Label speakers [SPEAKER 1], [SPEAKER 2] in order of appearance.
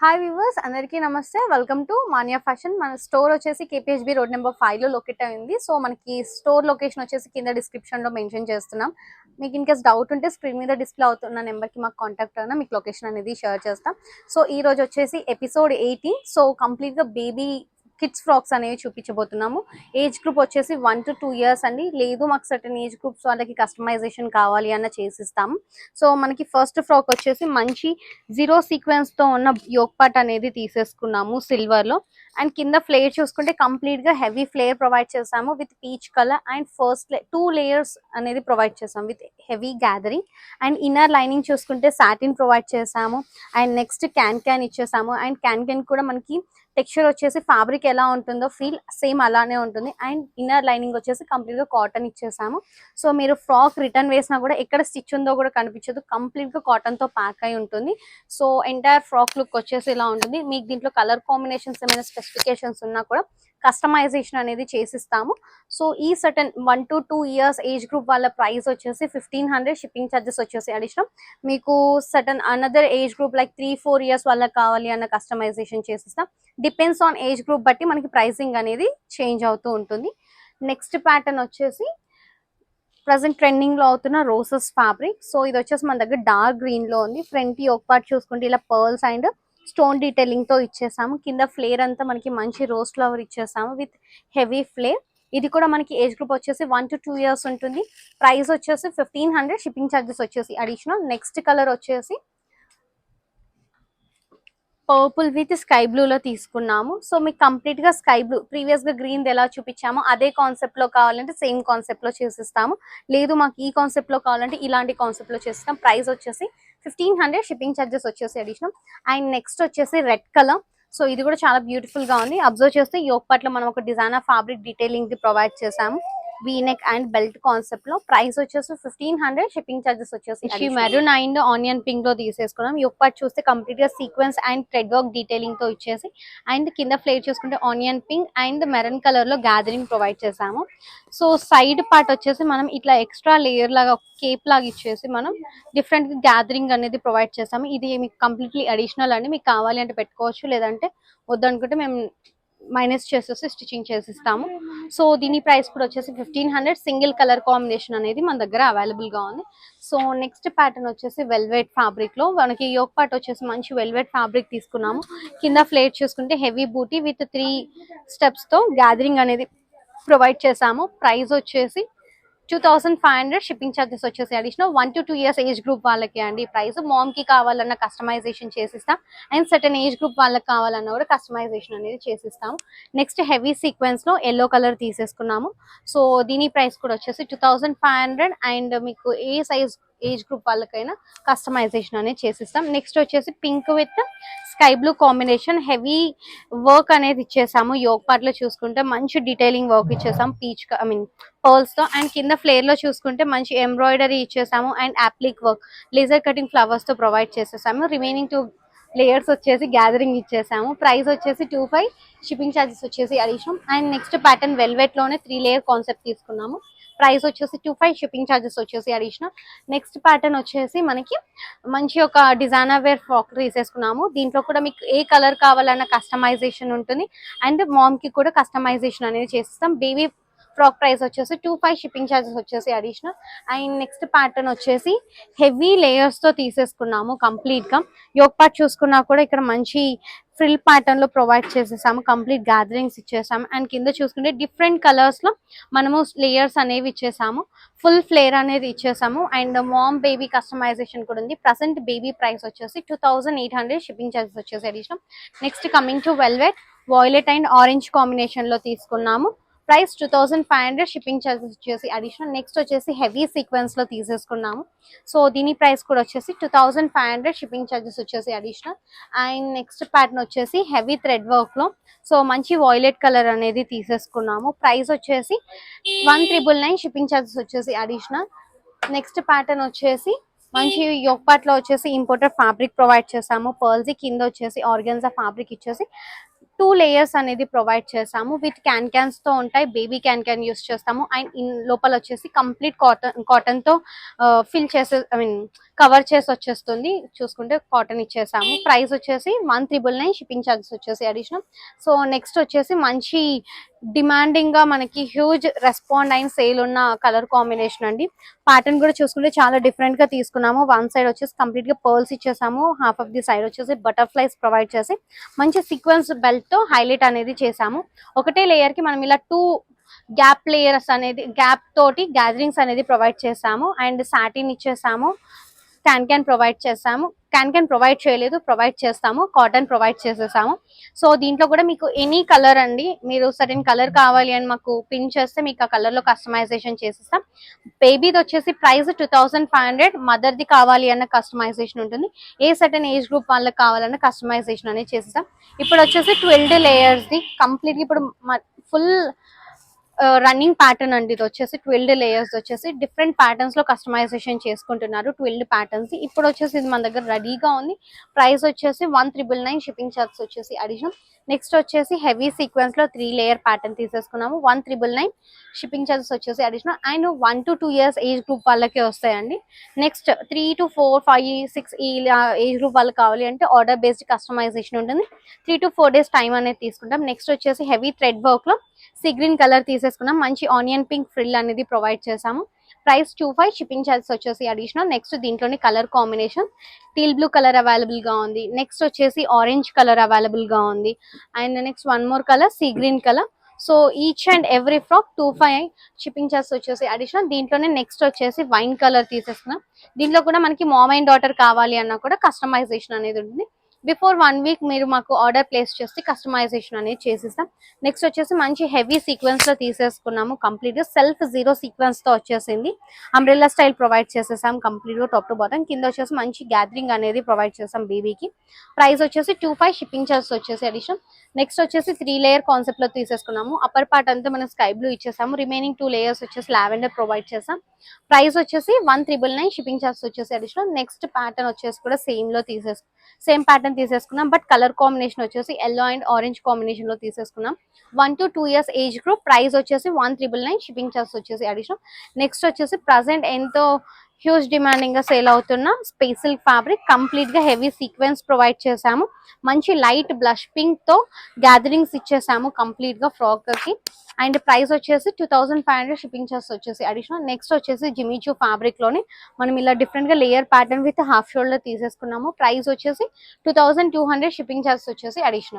[SPEAKER 1] Hi viewers, అందరికీ నమస్తే. Welcome to mania fashion. మన స్టోర్ వచ్చేసి కేపీహెచ్బి రోడ్ నెంబర్ 5 లో లొకేట్ అయింది. సో మనకి స్టోర్ లొకేషన్ వచ్చేసి కింద డిస్క్రిప్షన్ లో మెన్షన్ చేస్తున్నాం. మీకు ఇన్ కేస్ డౌట్ ఉంటే స్క్రీన్ మీద డిస్ప్లే అవుతున్న నెంబర్కి మాకు కాంటాక్ట్ అయినా మీకు లొకేషన్ అనేది షేర్ చేస్తాం. సో ఈ రోజు వచ్చేసి ఎపిసోడ్ 18. సో కంప్లీట్గా బేబీ కిడ్స్ ఫ్రాక్స్ అనేవి చూపించబోతున్నాము. ఏజ్ గ్రూప్ వచ్చేసి 1 to 2 years అండి. లేదు మాకు సర్టన్ ఏజ్ గ్రూప్స్ వాళ్ళకి కస్టమైజేషన్ కావాలి అన్న చేసిస్తాము. సో మనకి ఫస్ట్ ఫ్రాక్ వచ్చేసి మంచి జీరో సీక్వెన్స్ తో ఉన్న యోక్ పార్ట్ అనేది తీసేసుకున్నాము సిల్వర్ లో. అండ్ కింద ఫ్లేర్ చూసుకుంటే కంప్లీట్ గా హెవీ ఫ్లేర్ ప్రొవైడ్ చేసాము with peach colour. And first 2 layers అనేది ప్రొవైడ్ చేసాము with heavy gathering. And inner lining చూసుకుంటే సాటిన్ ప్రొవైడ్ చేసాము. అండ్ నెక్స్ట్ క్యాన్ ఇచ్చేసాము. అండ్ క్యాన్ కూడా మనకి టెక్స్చర్ వచ్చేసి ఫ్యాబ్రిక్ ఎలా ఉంటుందో ఫీల్ సేమ్ అలానే ఉంటుంది. అండ్ ఇన్నర్ లైనింగ్ వచ్చేసి కంప్లీట్ గా కాటన్ ఇచ్చేసాము. సో మీరు ఫ్రాక్ రిటర్న్ వేసినా కూడా ఎక్కడ స్టిచ్ ఉందో కూడా కనిపించదు, కంప్లీట్ గా కాటన్ తో ప్యాక్ అయి ఉంటుంది. సో ఎంటైర్ ఫ్రాక్ లుక్ వచ్చేసి ఇలా ఉంటుంది. మీకు దీంట్లో కలర్ కాంబినేషన్స్ ఏమైనా స్పెసిఫికేషన్స్ ఉన్నా కూడా కస్టమైజేషన్ అనేది చేసిస్తాము. సో ఈ certain 1 to 2 years age group వాళ్ళ ప్రైస్ వచ్చేసి 1500. షిప్పింగ్ ఛార్జెస్ వచ్చేసి అడిషనల్. మీకు certain another age group like 3-4 years వాళ్ళకి కావాలి అన్న కస్టమైజేషన్ చేసిస్తాం. డిపెండ్స్ ఆన్ ఏజ్ గ్రూప్ బట్టి మనకి ప్రైసింగ్ అనేది చేంజ్ అవుతూ ఉంటుంది. నెక్స్ట్ ప్యాటర్న్ వచ్చేసి ప్రజెంట్ ట్రెండింగ్ లో అవుతున్న రోసెస్ ఫ్యాబ్రిక్. సో ఇది వచ్చేసి మన దగ్గర డార్క్ గ్రీన్ లో ఉంది. ఫ్రంట్ యోక్ పార్ట్ చూసుకుంటే ఇలా పర్ల్స్ అండ్ స్టోన్ డీటెయిలింగ్ తో ఇచ్చేసాము. కింద ఫ్లేర్ అంతా మనకి మంచి రోజ్ ఫ్లవర్ ఇచ్చేసాము విత్ హెవీ ఫ్లేర్. ఇది కూడా మనకి ఏజ్ గ్రూప్ వచ్చేసి 1 to 2 years ఉంటుంది. ప్రైస్ వచ్చేసి 1500. షిప్పింగ్ ఛార్జెస్ వచ్చేసి అడిషనల్. నెక్స్ట్ కలర్ వచ్చేసి పర్పుల్ విత్ స్కై బ్లూ లో తీసుకున్నాము. సో మీకు కంప్లీట్ గా స్కై బ్లూ ప్రీవియస్ గా గ్రీన్ ఎలా చూపించామో అదే కాన్సెప్ట్ లో కావాలంటే సేమ్ కాన్సెప్ట్ లో చేసిస్తాము. లేదు మాకు ఈ కాన్సెప్ట్ లో కావాలంటే ఇలాంటి కాన్సెప్ట్ లో చేస్తాం. ప్రైస్ వచ్చేసి 1500. షిప్పింగ్ ఛార్జెస్ వచ్చేసి అడిషనల్. అండ్ నెక్స్ట్ వచ్చేసి రెడ్ కలర్. సో ఇది కూడా చాలా బ్యూటిఫుల్ గా ఉంది. అబ్జర్వ్ చేస్తే యోక్ పార్ట్ లో మనం ఒక డిజైనర్ ఫ్యాబ్రిక్ డీటెయిలింగ్ ది ప్రొవైడ్ చేసాము V neck and belt concept లో. ప్రైస్ వచ్చేసి 1500. షిప్పింగ్ ఛార్జెస్ వచ్చేసి మెరూన్ అండ్ ఆనియన్ పింక్ లో తీసేసుకున్నాం. యోక్ పార్ట్ చూస్తే కంప్లీట్ గా sequence and thread work detailing తో ఇచ్చేసి అండ్ కింద ఫ్లేర్ చూసుకుంటే onion pink and maroon colour లో గ్యాదరింగ్ ప్రొవైడ్ చేసాము. సో సైడ్ పార్ట్ వచ్చేసి మనం ఇట్లా ఎక్స్ట్రా లేయర్ లాగా కేప్ లాగా ఇచ్చేసి మనం డిఫరెంట్ గ్యాదరింగ్ అనేది ప్రొవైడ్ చేసాము. ఇది మీకు కంప్లీట్లీ అడిషనల్ అండి. మీకు కావాలి అంటే పెట్టుకోవచ్చు, లేదంటే వద్దనుకుంటే మేము మైనస్ చేసేసి స్టిచ్చింగ్ చేసిస్తాము. సో దీని ప్రైస్ కూడా వచ్చేసి 1500. సింగిల్ కలర్ కాంబినేషన్ అనేది మన దగ్గర అవైలబుల్ గా ఉంది. సో నెక్స్ట్ ప్యాటర్న్ వచ్చేసి వెల్వెట్ ఫ్యాబ్రిక్ లో మనకి యోక్ పార్ట్ వచ్చేసి మంచి వెల్వెట్ ఫ్యాబ్రిక్ తీసుకున్నాము. కింద ఫ్లేర్ చూసుకుంటే హెవీ బూటీ విత్ 3 steps తో గ్యాదరింగ్ అనేది ప్రొవైడ్ చేసాము. ప్రైస్ వచ్చేసి 2500. షిప్పింగ్ ఛార్జెస్ వచ్చేసి additional. 1 to 2 years age group వాళ్ళకి అండి ప్రైస్. మామ్ కి కావాలన్న కస్టమైజేషన్ చేసిస్తాం. అండ్ సర్టన్ ఏజ్ గ్రూప్ వాళ్ళకి కావాలన్నా కూడా కస్టమైజేషన్ అనేది చేసిస్తాము. నెక్స్ట్ హెవీ సీక్వెన్స్ లో ఎల్లో కలర్ తీసేసుకున్నాము. సో దీని ప్రైస్ కూడా వచ్చేసి 2500. అండ్ మీకు ఏ సైజ్ ఏజ్ గ్రూప్ వాళ్ళకైనా కస్టమైజేషన్ అనేది చేసిస్తాం. నెక్స్ట్ వచ్చేసి pink with sky blue combination heavy work అనేది ఇచ్చేసాము. యోక్ పార్ట్ లో చూసుకుంటే మంచి డీటెయిలింగ్ వర్క్ ఇచ్చేసాం పీచ్ పర్ల్స్ తో. అండ్ కింద ఫ్లేర్ లో చూసుకుంటే మంచి ఎంబ్రాయిడరీ ఇచ్చేసాము and applique work laser cutting flowers తో ప్రొవైడ్ చేసేసాము. రిమైనింగ్ 2 లేయర్స్ వచ్చేసి గ్యాదరింగ్ ఇచ్చేసాము. ప్రైస్ వచ్చేసి 25. షిప్పింగ్ ఛార్జెస్ వచ్చేసి additional. And next pattern velvet లోనే 3 లేయర్ కాన్సెప్ట్ తీసుకున్నాము. ప్రైస్ వచ్చేసి 25. షిప్పింగ్ ఛార్జెస్ వచ్చేసి అడిషనల్. నెక్స్ట్ ప్యాటర్న్ వచ్చేసి మనకి మంచి ఒక డిజైనర్ వేర్ ఫ్రాక్ తీసేసుకున్నాము. దీంట్లో కూడా మీకు ఏ కలర్ కావాలన్న కస్టమైజేషన్ ఉంటుంది. అండ్ మామ్ కి కూడా కస్టమైజేషన్ అనేది చేస్తాం. బేబీ ఫ్రాక్ ప్రైస్ వచ్చేసి 25. షిప్పింగ్ ఛార్జెస్ వచ్చేసి అడిషనల్. అండ్ నెక్స్ట్ ప్యాటర్న్ వచ్చేసి హెవీ లేయర్స్ తో తీసేసుకున్నాము. కంప్లీట్ గా యోక్ పార్ట్ చూసుకున్నా కూడా ఇక్కడ మంచి ఫ్రిల్ ప్యాటర్న్ లో ప్రొవైడ్ చేసేసాము. కంప్లీట్ గ్యాదరింగ్స్ ఇచ్చేసాము. అండ్ కింద చూసుకుంటే డిఫరెంట్ కలర్స్ లో మనము లేయర్స్ అనేవి ఇచ్చేసాము. ఫుల్ ఫ్లేర్ అనేది ఇచ్చేసాము. అండ్ మామ్ బేబీ కస్టమైజేషన్ కూడా ఉంది. ప్రజెంట్ బేబీ ప్రైస్ వచ్చేసి 2800. షిప్పింగ్ ఛార్జెస్ వచ్చేసి additional. Next coming to velvet violet and orange combination లో తీసుకున్నాము. ప్రైస్ 2500. షిప్పింగ్ ఛార్జెస్ వచ్చేసి అడిషనల్. నెక్స్ట్ వచ్చేసి హెవీ సీక్వెన్స్ లో తీసేసుకున్నాము. సో దీని ప్రైస్ కూడా వచ్చేసి 2500. షిప్పింగ్ ఛార్జెస్ వచ్చేసి అడిషనల్. అండ్ నెక్స్ట్ ప్యాటర్న్ వచ్చేసి హెవీ థ్రెడ్ వర్క్ లో సో మంచి వాయిలెట్ కలర్ అనేది తీసేసుకున్నాము. ప్రైస్ వచ్చేసి 1999. షిప్పింగ్ ఛార్జెస్ వచ్చేసి అడిషనల్. నెక్స్ట్ ప్యాటర్న్ వచ్చేసి మంచి యోక్ పార్ట్ లో వచ్చేసి ఇంపోర్టెడ్ ఫ్యాబ్రిక్ ప్రొవైడ్ చేసాము. పర్ల్స్ కింద వచ్చేసి ఆర్గన్జా ఫ్యాబ్రిక్ ఇచ్చేసి 2 layers అనేది ప్రొవైడ్ చేసాము. విత్ క్యాన్స్ తో ఉంటాయి. బేబీ క్యాన్ యూస్ చేస్తాము. అండ్ లోపల వచ్చేసి కంప్లీట్ కాటన్ తో ఫిల్ చేసే కవర్ చేసి వచ్చేస్తుంది. చూసుకుంటే కాటన్ ఇచ్చేసాము. ప్రైస్ వచ్చేసి 1,999 షిప్పింగ్ ఛార్జెస్ వచ్చేసి అడిషనల్. సో నెక్స్ట్ వచ్చేసి మంచి డిమాండింగ్ గా మనకి హ్యూజ్ రెస్పాండ్ అయిన సేల్ ఉన్న కలర్ కాంబినేషన్ అండి. ప్యాటర్న్ కూడా చూసుకుంటే చాలా డిఫరెంట్ గా తీసుకున్నాము. వన్ సైడ్ వచ్చేసి కంప్లీట్ గా పర్ల్స్ ఇచ్చేసాము. హాఫ్ ఆఫ్ ది సైడ్ వచ్చేసి బటర్ఫ్లైస్ ప్రొవైడ్ చేసి మంచి సీక్వెన్స్ బెల్ట్ తో హైలైట్ అనేది చేసాము. ఒకటే లేయర్ కి మనం ఇలా 2 గ్యాప్ లేయర్స్ అనేది గ్యాప్ తోటి గ్యాదరింగ్స్ అనేది ప్రొవైడ్ చేసాము. అండ్ సాటిన్ ఇచ్చేసాము. క్యాన్ ప్రొవైడ్ చేసాము. క్యాన్ ప్రొవైడ్ చేయలేదు, ప్రొవైడ్ చేస్తాము. కాటన్ ప్రొవైడ్ చేసేసాము. సో దీంట్లో కూడా మీకు ఎనీ కలర్ అండి, మీరు సర్టెన్ కలర్ కావాలి అని మాకు పిన్ చేస్తే మీకు ఆ కలర్ లో కస్టమైజేషన్ చేసేస్తాం. బేబీది వచ్చేసి ప్రైస్ 2,500. మదర్ది కావాలి అన్న కస్టమైజేషన్ ఉంటుంది. ఏ సర్టెన్ ఏజ్ గ్రూప్ వాళ్ళకి కావాలన్న కస్టమైజేషన్ అనేది చేసేస్తాం. ఇప్పుడు వచ్చేసి 12 లేయర్స్ ది కంప్లీట్ ఇప్పుడు ఫుల్ రన్నింగ్ ప్యాటర్న్ అండి. ఇది వచ్చేసి 12 లేయర్స్ వచ్చేసి డిఫరెంట్ ప్యాటర్న్స్ లో కస్టమైజేషన్ చేసుకుంటున్నారు. 12 ప్యాటర్న్స్ ఇప్పుడు వచ్చేసి ఇది మన దగ్గర రెడీగా ఉంది. ప్రైస్ వచ్చేసి 1,999 షిప్పింగ్ చార్జెస్ వచ్చేసి అడిషనల్. నెక్స్ట్ వచ్చేసి హెవీ సీక్వెన్స్ లో 3 లేయర్ ప్యాటర్న్ తీసేసుకున్నాము. 1,999 షిప్పింగ్ చార్జెస్ వచ్చేసి additional. And 1 to 2 years age group వాళ్ళకే వస్తాయండి. నెక్స్ట్ 3 to 4, 5, 6 ఈ ఏజ్ గ్రూప్ వాళ్ళకి కావాలి అంటే ఆర్డర్ బేస్డ్ కస్టమైజేషన్ ఉంటుంది. 3 to 4 days టైం అనేది తీసుకుంటాం. నెక్స్ట్ వచ్చేసి హెవీ థ్రెడ్ వర్క్ లో సీ గ్రీన్ కలర్ తీసేసుకున్నాం. మంచి ఆనియన్ పింక్ ఫ్రిల్ అనేది ప్రొవైడ్ చేసాము. ప్రైస్ 25 షిప్పింగ్ ఛార్జెస్ వచ్చేసి అడిషనల్. నెక్స్ట్ దీంట్లోని colour combination teal blue colour available గా ఉంది. నెక్స్ట్ వచ్చేసి ఆరెంజ్ కలర్ అవైలబుల్ గా ఉంది. And next one more colour sea green colour. So each and every frock 25 shipping charges వచ్చేసి additional. దీంట్లోనే next వచ్చేసి వైన్ కలర్ తీసేసుకున్నాం. దీంట్లో కూడా మనకి మామ్ అండ్ డాటర్ కావాలి అన్నా కూడా కస్టమైజేషన్ అనేది ఉంటుంది. బిఫోర్ 1 week మీరు మాకు ఆర్డర్ ప్లేస్ చేస్తే కస్టమైజేషన్ అనేది చేసిస్తాం. నెక్స్ట్ వచ్చేసి మంచి హెవీ సీక్వెన్స్ లో తీసేసుకున్నాము. కంప్లీట్ గా సెల్ఫ్ జీరో సీక్వెన్స్ తో వచ్చేసింది. అంబ్రెల్లా స్టైల్ ప్రొవైడ్ చేసేసాం కంప్లీట్ గా టాప్ టు బాటమ్. కింద వచ్చేసి మంచి గ్యాదరింగ్ అనేది ప్రొవైడ్ చేసాం బేబీకి. ప్రైస్ వచ్చేసి 25 షిప్పింగ్ చార్జెస్ వచ్చేసి అడిషనల్. నెక్స్ట్ వచ్చేసి 3 లేయర్ కాన్సెప్ట్ లో తీసేసుకున్నాము. అప్పర్ పార్ట్ అంతా మనం స్కై బ్లూ ఇచ్చేసాము. రిమైనింగ్ 2 లేయర్స్ వచ్చేసి లావెండర్ ప్రొవైడ్ చేసాం. ప్రైస్ వచ్చేసి 1,999 షిప్పింగ్ చార్జెస్ వచ్చేసి అడిషనల్. నెక్స్ట్ ప్యాటర్న్ వచ్చేసి కూడా సేమ్ ప్యాటర్న్ తీసేసుకున్నాం. బట్ కలర్ కాంబినేషన్ వచ్చేసి ఎల్లో అండ్ ఆరెంజ్ కాంబినేషన్ లో తీసేసుకున్నాం. 1 to 2 years age group. Price వచ్చేసి 1,999 షిప్పింగ్ చార్జెస్ వచ్చేసి అడిషనల్. నెక్స్ట్ వచ్చేసి ప్రజెంట్ ఎంతో హ్యూజ్ డిమాండింగ్ గా సేల్ అవుతున్న స్పేసిల్ ఫ్యాబ్రిక్ కంప్లీట్ గా హెవీ సీక్వెన్స్ ప్రొవైడ్ చేసాము. మంచి లైట్ బ్లష్ పింక్ తో గ్యాదరింగ్స్ ఇచ్చేసాము కంప్లీట్ గా ఫ్రాక్ కి. అండ్ ప్రైస్ వచ్చేసి 2,500 షిప్పింగ్ చార్జెస్ వచ్చేసి అడిషనల్. నెక్స్ట్ వచ్చేసి జిమిచూ ఫ్యాబ్రిక్ లోని మనం ఇలా డిఫరెంట్ గా layer pattern with half shoulder తీసేసుకున్నాము. ప్రైస్ వచ్చేసి 2,200 షిప్పింగ్ చార్జెస్ వచ్చేసి అడిషనల్.